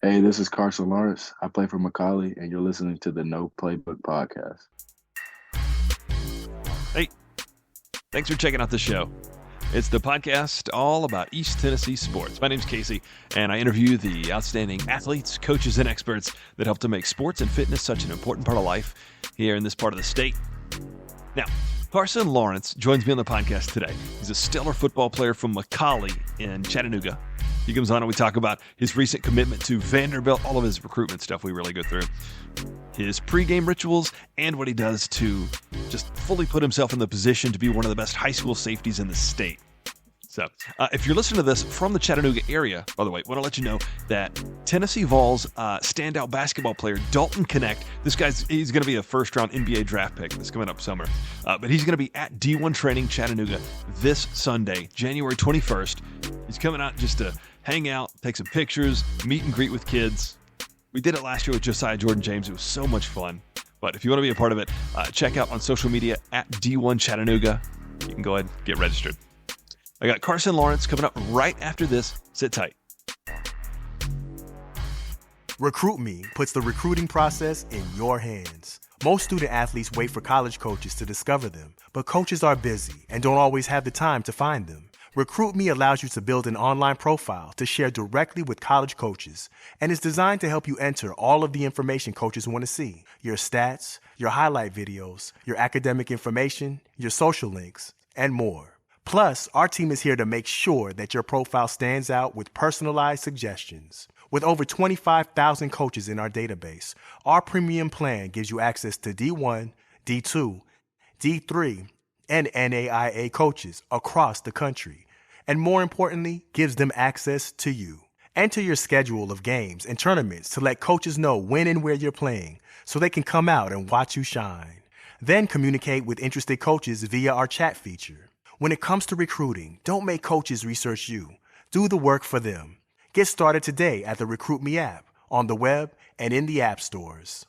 Hey, this is Carson Lawrence. I play for McCallie, and you're listening to the No Playbook Podcast. Hey, thanks for checking out the show. It's the podcast all about East Tennessee sports. My name's Casey, and I interview the outstanding athletes, coaches, and experts that help to make sports and fitness such an important part of life here in this part of the state. Now, Carson Lawrence joins me on the podcast today. He's a stellar football player from McCallie in Chattanooga. He comes on and we talk about his recent commitment to Vanderbilt, all of his recruitment stuff we really go through, his pregame rituals, and what he does to just fully put himself in the position to be one of the best high school safeties in the state. So, if you're listening to this from the Chattanooga area, by the way, I want to let you know that Tennessee Vols standout basketball player Dalton Connect, he's going to be a first-round NBA draft pick this coming up summer, but he's going to be at D1 Training Chattanooga this Sunday, January 21st. He's coming out just to hang out, take some pictures, meet and greet with kids. We did it last year with Josiah Jordan James. It was so much fun. But if you want to be a part of it, check out on social media at D1 Chattanooga. You can go ahead and get registered. I got Carson Lawrence coming up right after this. Sit tight. Recruit Me puts the recruiting process in your hands. Most student athletes wait for college coaches to discover them, but coaches are busy and don't always have the time to find them. Recruit Me allows you to build an online profile to share directly with college coaches and is designed to help you enter all of the information coaches want to see: your stats, your highlight videos, your academic information, your social links, and more. Plus, our team is here to make sure that your profile stands out with personalized suggestions. With over 25,000 coaches in our database, our premium plan gives you access to D1, D2, D3, and NAIA coaches across the country. And more importantly, gives them access to you. Enter your schedule of games and tournaments to let coaches know when and where you're playing so they can come out and watch you shine. Then communicate with interested coaches via our chat feature. When it comes to recruiting, don't make coaches research you. Do the work for them. Get started today at the Recruit Me app, on the web, and in the app stores.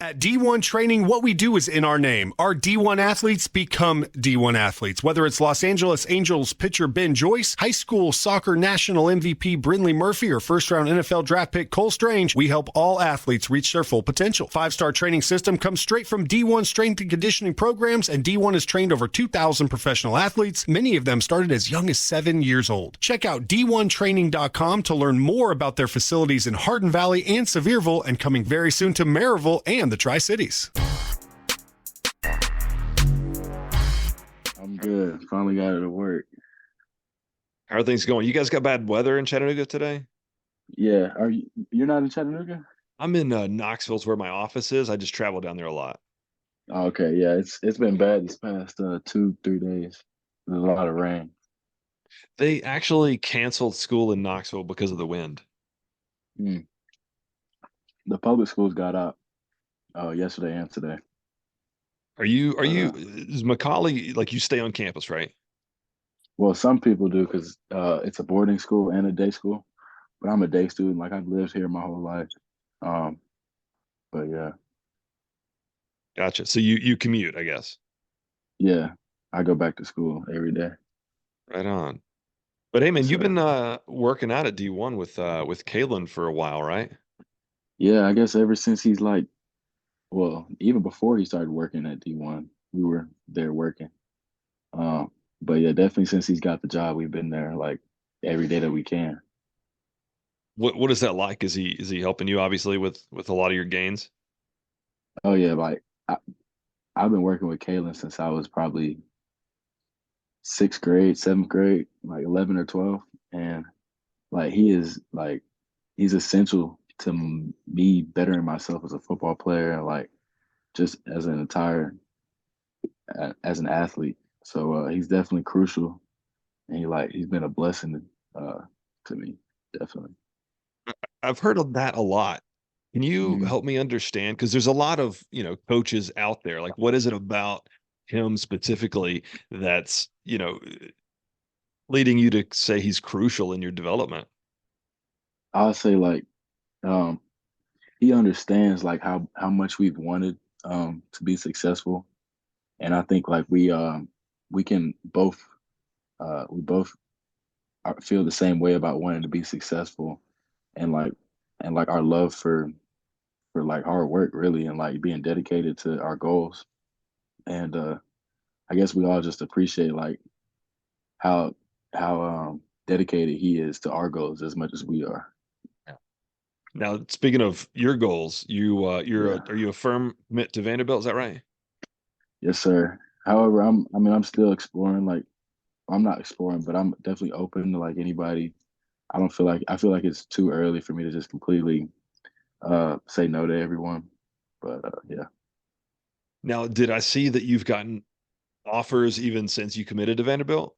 At D1 Training, what we do is in our name. Our D1 athletes become D1 athletes. Whether it's Los Angeles Angels pitcher Ben Joyce, high school soccer national MVP Brindley Murphy, or first-round NFL draft pick Cole Strange, we help all athletes reach their full potential. Five-star training system comes straight from D1 strength and conditioning programs, and D1 has trained over 2,000 professional athletes. Many of them started as young as 7 years old. Check out D1Training.com to learn more about their facilities in Hardin Valley and Sevierville, and coming very soon to Maryville and the Tri-Cities. I'm good. Finally got it to work. How are things going? You guys got bad weather in Chattanooga today? Yeah, you're not in Chattanooga? I'm in Knoxville's where my office is. I just travel down there a lot. Oh, okay, yeah, it's been bad this past 2-3 days. There's a lot of rain. They actually canceled school in Knoxville because of the wind. The public schools got out yesterday and today. Is McCallie, like, you stay on campus, right? Well, some people do because it's a boarding school and a day school. But I'm a day student. Like, I've lived here my whole life. But yeah. Gotcha. So you commute, I guess. Yeah, I go back to school every day. Right on. But hey, man, So, you've been working out at D1 with Kalen for a while, right? yeah, I guess ever since he's like, well, even before he started working at D1, we were there working. But yeah, definitely since he's got the job, we've been there like every day that we can. What is that like? Is he helping you obviously with a lot of your gains? Oh yeah, like I've been working with Kalen since I was probably sixth grade, seventh grade, like 11 or 12, and like he's essential to me bettering myself as a football player and like just as an entire as an athlete. So he's definitely crucial, and he's been a blessing to me, definitely. I've heard of that a lot. Can you Mhm. help me understand? Because there's a lot of, coaches out there. Like, what is it about him specifically that's, leading you to say he's crucial in your development? I'll say like um, he understands like how much we've wanted to be successful, and I think like we can both we both feel the same way about wanting to be successful, and like like our love for like hard work really, and like being dedicated to our goals. And I guess we all just appreciate like how dedicated he is to our goals as much as we are. Now, speaking of your goals, Yeah. are you a firm commit to Vanderbilt? Is that right? Yes, sir. However, I'm still exploring. Like, I'm not exploring, but I'm definitely open to like anybody. I feel like it's too early for me to just completely say no to everyone. But yeah, Now, did I see that you've gotten offers even since you committed to Vanderbilt?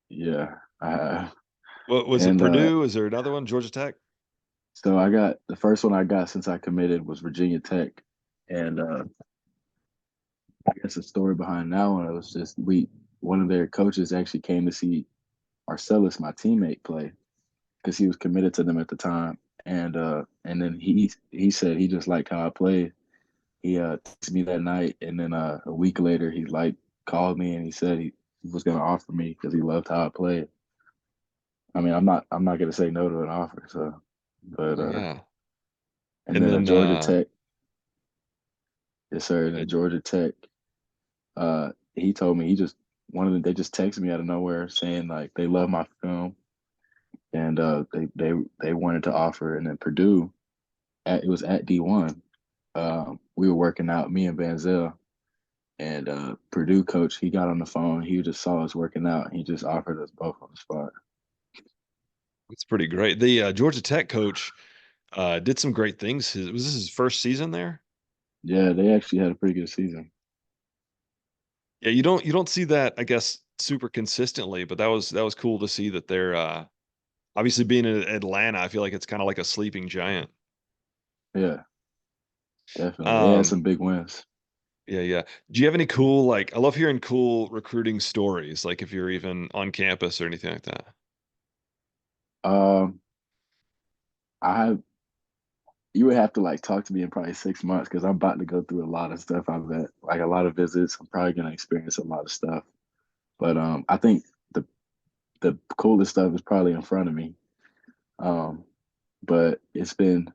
yeah. What was it? And Purdue? Is there another one? Georgia Tech? so I got the first one I got since I committed was Virginia Tech, and I guess the story behind that one, it was just we one of their coaches actually came to see Marcellus, my teammate, play because he was committed to them at the time, and then he said he just liked how I played. He texted me that night, and then a week later he like called me and he said he was gonna offer me because he loved how I played. I mean, I'm not gonna say no to an offer, so but Yeah. and And then then Georgia Tech, yes sir, and then Georgia Tech, he told me he just one of them they just texted me out of nowhere saying like they love my film and they wanted to offer, and then Purdue it was at D1. We were working out, me and Banzel, and Purdue coach, he got on the phone. He just saw us working out. And he just offered us both on the spot. it's pretty great. The Georgia Tech coach did some great things. Was this his first season there? Yeah, they actually had a pretty good season. Yeah, you don't see that, I guess, super consistently, but that was cool to see that they're obviously being in Atlanta. I feel like it's kind of like a sleeping giant. Yeah, definitely. They had Um, some big wins. yeah, yeah. Do you have any cool like I love hearing cool recruiting stories, like if you're even on campus or anything like that? Um, I have you would have to like talk to me in probably 6 months because I'm about to go through a lot of stuff. I've had like a lot of visits. I'm probably gonna experience a lot of stuff. But I think the the coolest stuff is probably in front of me. Um, but it's been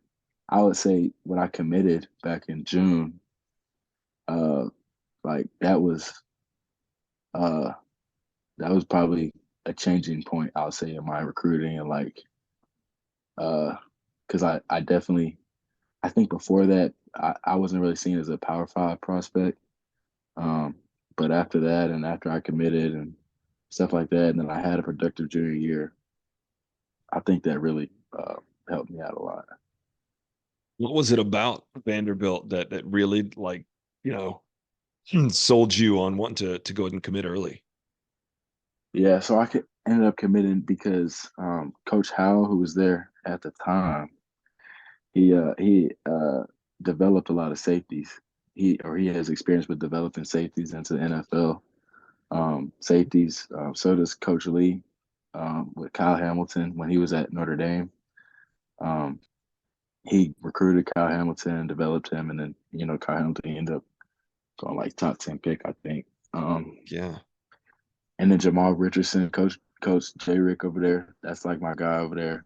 I would say when I committed back in June, uh, like uh that was probably a changing point, I'll say, in my recruiting and like because I definitely I think before that I wasn't really seen as a power five prospect. Um, but after that and after I committed and stuff like that, and then I had a productive junior year, I think that really helped me out a lot. What was it about Vanderbilt that really like, you know, sold you on wanting to go ahead and commit early? Yeah, so ended up committing because Coach Howell, who was there at the time, he developed a lot of safeties. He has experience with developing safeties into NFL safeties. So does Coach Lee with Kyle Hamilton when he was at Notre Dame. Um, he recruited Kyle Hamilton, developed him, and then Kyle Hamilton ended up going like top 10 pick, I think. Um, Yeah. and then Jamal Richardson, Coach J Rick over there. That's like my guy over there.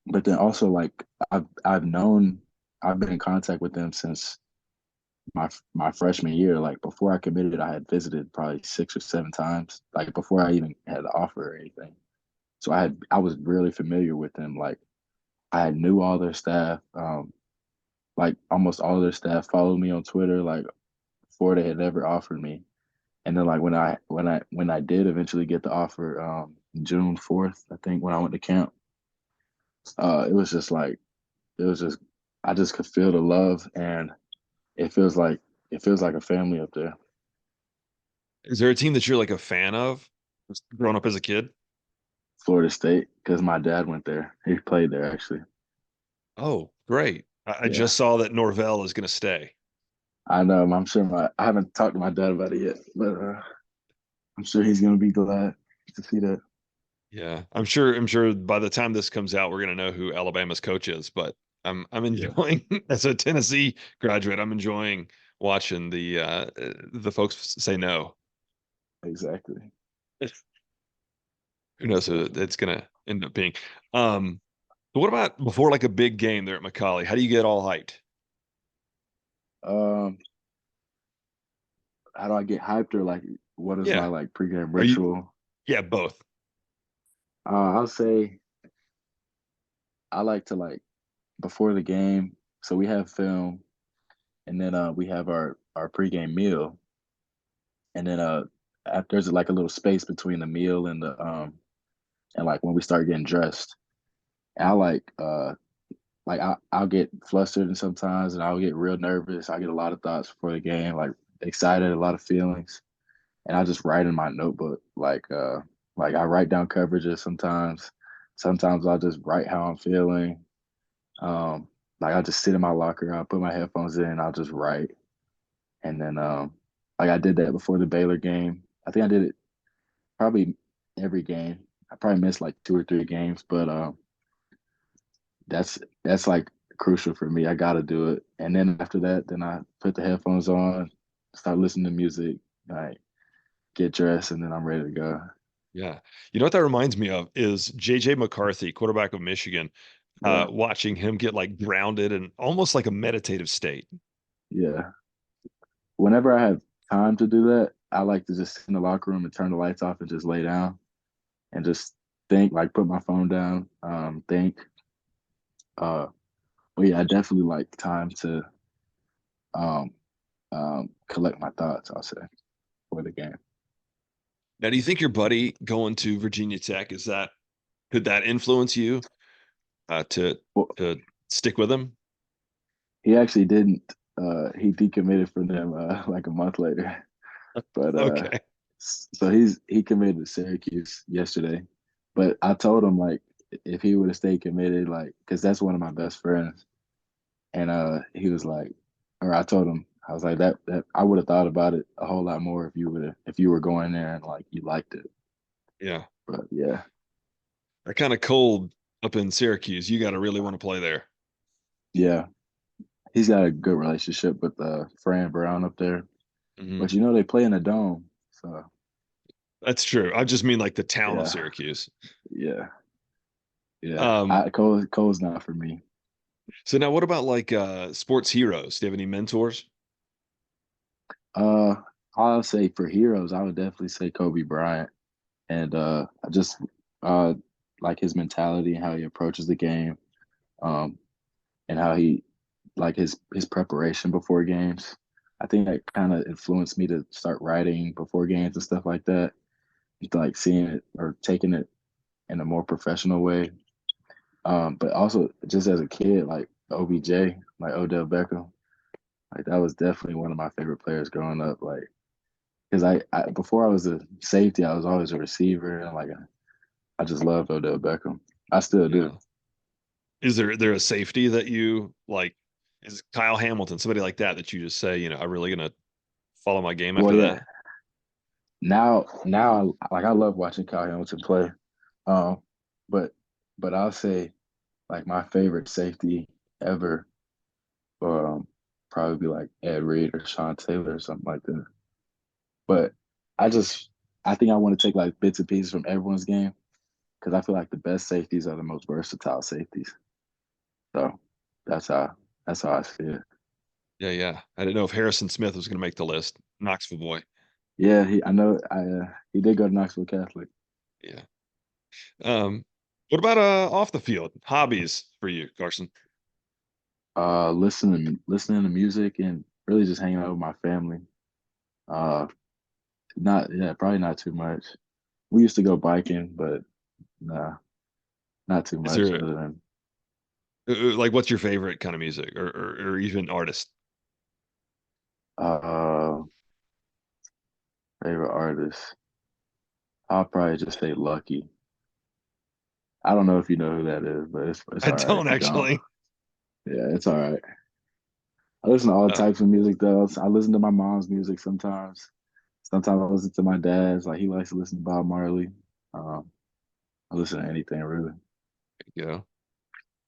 But then also like I've been in contact with them since my freshman year. Like before I committed, I had visited probably 6 or 7 times. Like before I even had the offer or anything. So I was really familiar with them. Like I knew all their staff. Like almost all of their staff followed me on Twitter. Like before they had ever offered me. And then like when I did eventually get the offer, June 4th, I think when I went to camp, it was just like it was just I just could feel the love, and it feels like it feels like a family up there. Is there a team that you're like a fan of? Just growing up as a kid? Florida State, because my dad went there. He played there actually. Oh, great. I Yeah, just saw that Norvell is going to stay. I know. I'm sure I haven't talked to my dad about it yet, but I'm sure he's gonna be glad to see that. Yeah, I'm sure by the time this comes out, we're gonna know who Alabama's coach is. But I'm Yeah, enjoying as a Tennessee graduate, I'm enjoying watching the folks say no. exactly. Who knows who Definitely. it's gonna end up being? Um, So what about before like a big game there at McCallie? How do you get all hyped? Um, how do I get hyped, or like what is my Yeah. like pregame Are you, ritual? yeah, both. I'll say I like to like before the game. So we have film, and then we have our pregame meal, and then after there's like a little space between the meal and the and like when we start getting dressed. And I like I'll get flustered and sometimes, and I'll get real nervous. I get a lot of thoughts before the game, like excited, a lot of feelings, and I just write in my notebook, like I write down coverages sometimes. Sometimes I'll just write how I'm feeling. Um, like I'll just sit in my locker, I'll put my headphones in, I'll just write, and then like I did that before the Baylor game. I think I did it probably every game. I probably missed like 2 or 3 games, but that's like crucial for me. I gotta do it. And then after that, then I put the headphones on, start listening to music, like get dressed, and then I'm ready to go. Yeah. You know what that reminds me of is JJ McCarthy, quarterback of Michigan, Yeah, watching him get like grounded and almost like a meditative state. yeah. Whenever I have time to do that, I like to just sit in the locker room and turn the lights off and just lay down and just think, like put my phone down, think. Uh, but yeah, I definitely like time to um, collect my thoughts, I'll say, for the game. Now, do you think your buddy going to Virginia Tech could that influence you to Well, to stick with him? he actually didn't. He decommitted from them like a month later. But Okay. so he committed to Syracuse yesterday. But I told him like if he would have stayed committed, like because that's one of my best friends, and he was like, or I told him I was like that I would have thought about it a whole lot more if you were going there and like you liked it. Yeah. But yeah, They're kind of cold up in Syracuse. You got to really want to play there. yeah, he's got a good relationship with Fran Brown up there. Hmm. But you know they play in a dome, so That's true. I just mean like the town of yeah, Syracuse. yeah, yeah. Um, Cole's not for me. so now what about like sports heroes? Do you have any mentors? Uh, I'll say for heroes, I would definitely say Kobe Bryant, and I just uh like his mentality and how he approaches the game, um, and how he like his preparation before games. I think that kind of influenced me to start writing before games and stuff like that. Like seeing it or taking it in a more professional way. But also just as a kid, like OBJ, like Odell Beckham, like that was definitely one of my favorite players growing up. Like because I before I was a safety, I was always a receiver, and like I just loved Odell Beckham. I still do. Yeah. Is there a safety that you like? Is Kyle Hamilton somebody like that you just say, I'm really gonna follow my game Well, after yeah. that? Now, I love watching Kyle Hamilton play. Um, but I'll say like my favorite safety ever, um, probably be like Ed Reed or Sean Taylor or something like that. But I just I think I want to take like bits and pieces from everyone's game because I feel like the best safeties are the most versatile safeties. So that's how that's how I see it. Yeah, yeah. I didn't know if Harrison Smith was gonna make the list. Knoxville boy. Yeah, I know he did go to Knoxville Catholic. Yeah. What about off the field hobbies for you, Carson? Listening to music and really just hanging out with my family. Uh, not yeah, probably not too much. We used to go biking, but nah, not too Is much there other than like what's your favorite kind of music or even artist? uh favorite artist. I'll probably just say Lucky. I don't know if you know who that is, but it's I all right don't if you don't. actually. Yeah, it's all right. I listen to all Uh, types of music though. I listen to my mom's music sometimes. Sometimes I listen to my dad's. Like he likes to listen to Bob Marley. Um, I listen to anything really. you know.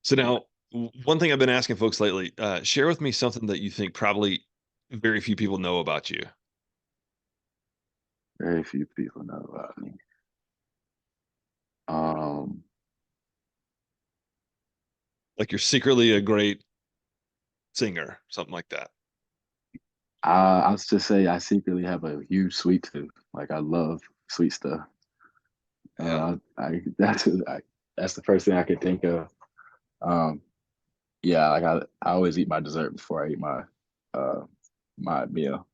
So now, one thing I've been asking folks lately, share with me something that you think probably very few people know about you. Very few people know about me. Um, Like you're secretly a great singer, something like that. I'll just say I secretly have a huge sweet tooth. Like I love sweet stuff. Yeah. I that's the first thing I could think of. Um, yeah, like I always eat my dessert before I eat uh my meal.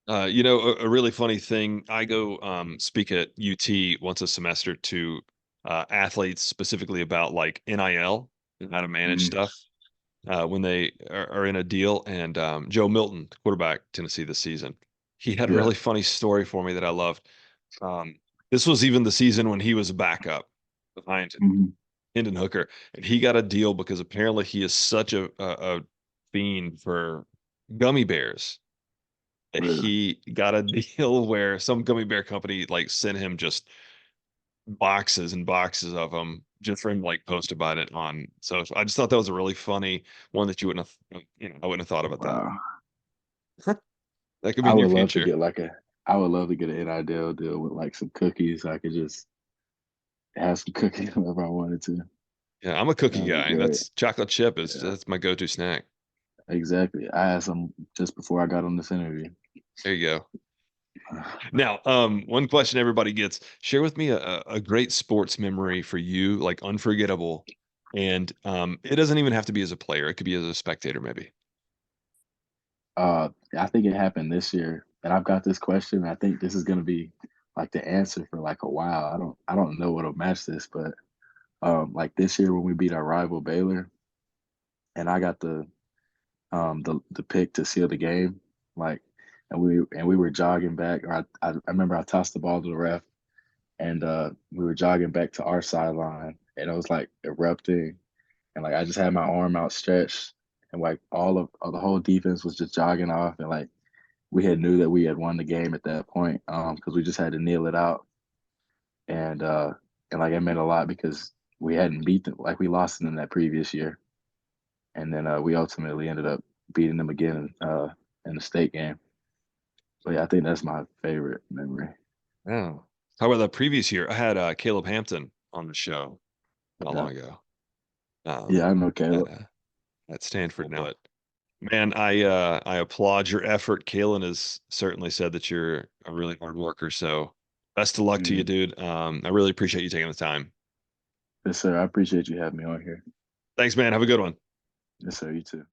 A really funny thing. I go speak at UT once a semester to athletes specifically about like NIL and how to manage Mm, stuff when they are in a deal. And Joe Milton, quarterback Tennessee this season, he had a yeah. really funny story for me that I loved. Um, this was even the season when he was a backup behind Hmm. Hendon Hooker, and he got a deal because apparently he is such a fiend for gummy bears that Really. he got a deal where some gummy bear company like sent him just boxes and boxes of them just for him to like post about it on social. I just thought that was a really funny one that you wouldn't have, I wouldn't have thought about that. Wow. That could be I in your would love to future. get I would love to get an NIL deal with like some cookies. So I could just have some cookies whenever I wanted to. Yeah, I'm a cookie That'd be guy. great. That's chocolate chip is Yeah, that's my go-to snack. exactly. I had some just before I got on this interview. There you go. Now, one question everybody gets: share with me a great sports memory for you, like unforgettable. And it doesn't even have to be as a player; it could be as a spectator, maybe. I think it happened this year, and I've got this question. I think this is gonna be like the answer for like a while. I don't know what'll match this, but like this year when we beat our rival Baylor, and I got the pick to seal the game, like, and we were jogging back, or I remember I tossed the ball to the ref, and we were jogging back to our sideline, and it was like erupting, and like I just had my arm outstretched, and like all the whole defense was just jogging off, and like we had knew that we had won the game at that point, because we just had to kneel it out, and uh, and like it meant a lot because we hadn't beat them, like we lost them that previous year, and then we ultimately ended up beating them again in the state game. So yeah, I think that's my favorite memory. Oh, how about the previous year? I had Caleb Hampton on the show not Yeah, long ago. yeah, Um, I know at Caleb. at Stanford now. But man, I applaud your effort. Kalen has certainly said that you're a really hard worker. So best of luck to you, Hmm. dude. I really appreciate you taking the time. Yes, sir. I appreciate you having me on here. Thanks, man. Have a good one. Yes, sir. You too.